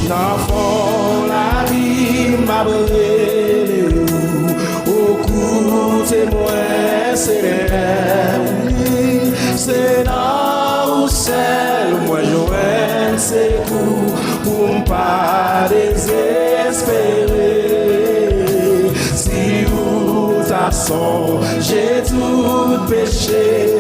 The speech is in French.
Dans fond la vie m'a brûlé au côté moi c'est là où seul moi joindre c'est pour pas désespérer si ou ta son j'ai tout péché